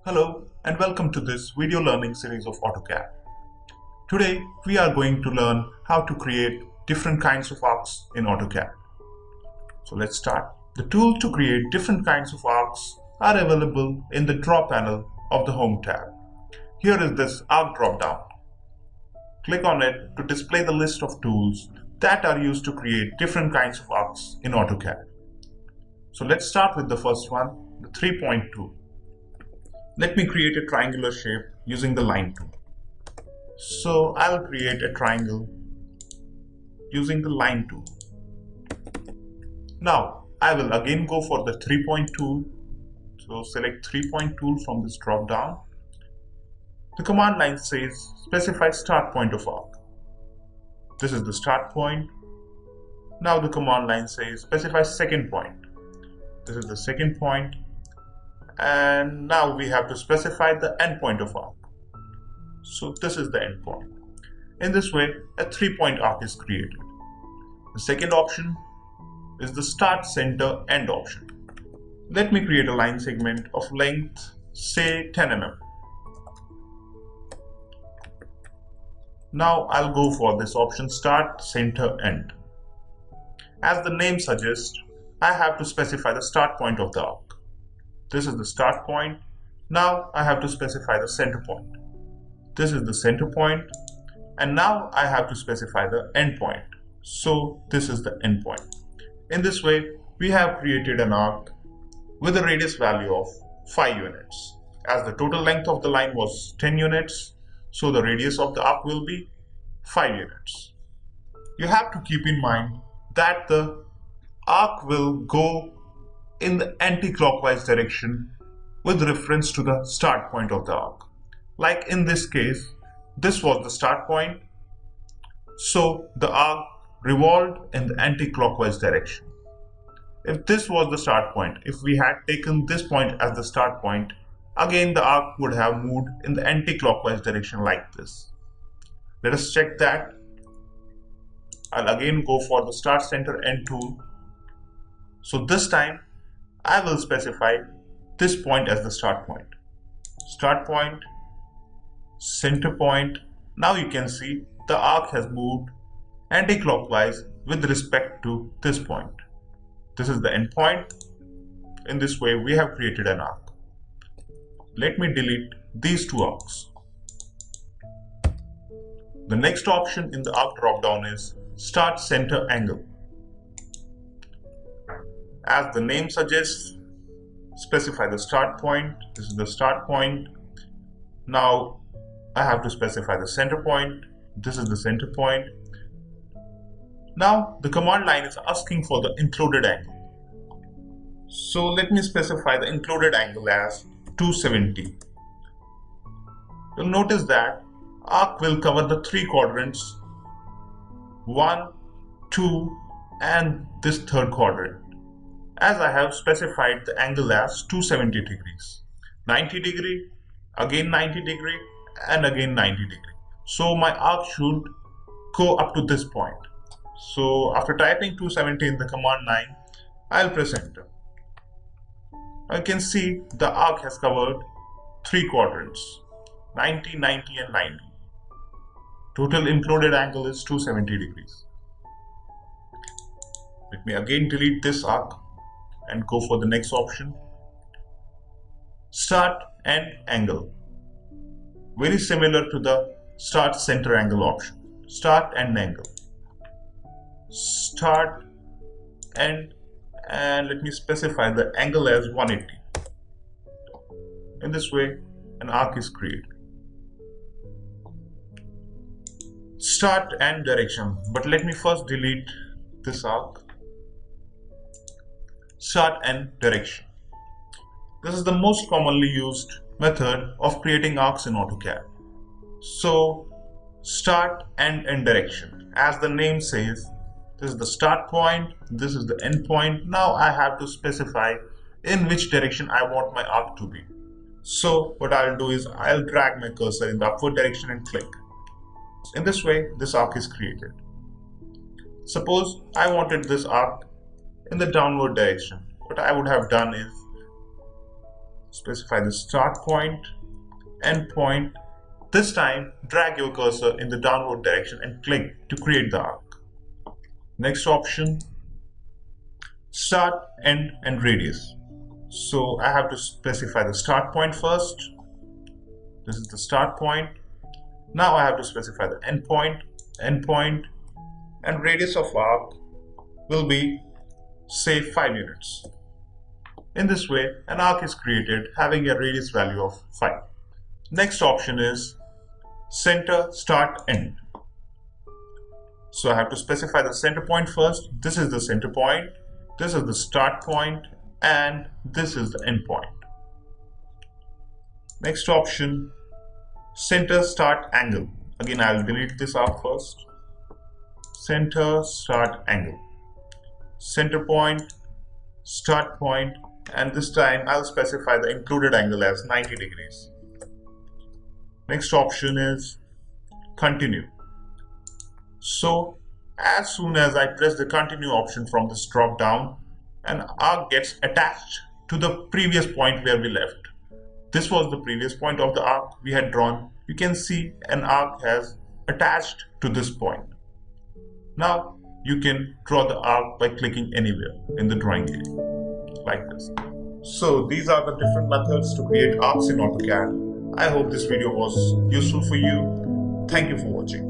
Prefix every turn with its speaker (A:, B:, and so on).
A: Hello and welcome to this video learning series of AutoCAD. Today we are going to learn how to create different kinds of arcs in AutoCAD. So let's start. The tools to create different kinds of arcs are available in the Draw panel of the Home tab. Here is this arc drop down. Click on it to display the list of tools that are used to create different kinds of arcs in AutoCAD. So let's start with the first one, the 3-point tool. Let me create a triangular shape using the line tool. So I'll create a triangle using the line tool. Now I will again go for the 3-point tool. So select 3-point tool from this drop down. The command line says specify start point of arc. This is the start point. Now the command line says specify second point. This is the second point. And now we have to specify the end point of arc. So this is the end point. In this way, a 3-point arc is created. The second option is the start, center, end option. Let me create a line segment of length, say 10 mm. Now I'll go for this option, start, center, end. As the name suggests, I have to specify the start point of the arc. This is the start point. Now I have to specify the center point. This is the center point. And now I have to specify the end point. So this is the end point. In this way, we have created an arc with a radius value of 5 units. As the total length of the line was 10 units, so the radius of the arc will be 5 units. You have to keep in mind that the arc will go in the anti-clockwise direction with reference to the start point of the arc. Like in this case, this was the start point, so the arc revolved in the anti-clockwise direction. If this was the start point, if we had taken this point as the start point, again the arc would have moved in the anti-clockwise direction like this. Let us check that. I'll again go for the start, center, end tool. So this time I will specify this point as the start point. Start point, center point. Now you can see the arc has moved anti-clockwise with respect to this point. This is the end point. In this way, we have created an arc. Let me delete these two arcs. The next option in the arc drop-down is start, center, angle. As the name suggests, specify the start point. This is the start point. Now I have to specify the center point. This is the center point. Now the command line is asking for the included angle. So let me specify the included angle as 270. You'll notice that arc will cover the 3 quadrants, 1, 2, and this third quadrant. As I have specified the angle as 270 degrees, 90 degree, again 90 degree, and again 90 degree. So my arc should go up to this point. So after typing 270 in the command line, I'll press enter. You can see the arc has covered 3 quadrants, 90, 90, and 90. Total included angle is 270 degrees. Let me again delete this arc and go for the next option. Start and angle. Very similar to the start, center, angle option. Start and angle. Start and let me specify the angle as 180. In this way, an arc is created. Start and direction. But let me first delete this arc. Start and direction. This is the most commonly used method of creating arcs in AutoCAD. So start and end direction. As the name says, this is the start point, this is the end point. Now I have to specify in which direction I want my arc to be. So what I'll do is I'll drag my cursor in the upward direction and click. In this way, this arc is created. Suppose I wanted this arc in the downward direction. What I would have done is specify the start point, end point. This time, drag your cursor in the downward direction and click to create the arc. Next option, start, end, and radius. So I have to specify the start point first. This is the start point. Now I have to specify the end point, and radius of arc will be, say, 5 units. In this way, an arc is created having a radius value of 5. Next option is center, start, end. So I have to specify the center point first. This is the center point, this is the start point, and this is the end point. Next option, center, start, angle. Again, I'll delete this arc first. Center, start, angle. Center point, start point, and this time I'll specify the included angle as 90 degrees. Next option is continue. So as soon as I press the continue option from this drop down, an arc gets attached to the previous point where we left. This was the previous point of the arc we had drawn. You can see an arc has attached to this point. Now you can draw the arc by clicking anywhere in the drawing area, like this. So these are the different methods to create arcs in AutoCAD. I hope this video was useful for you. Thank you for watching.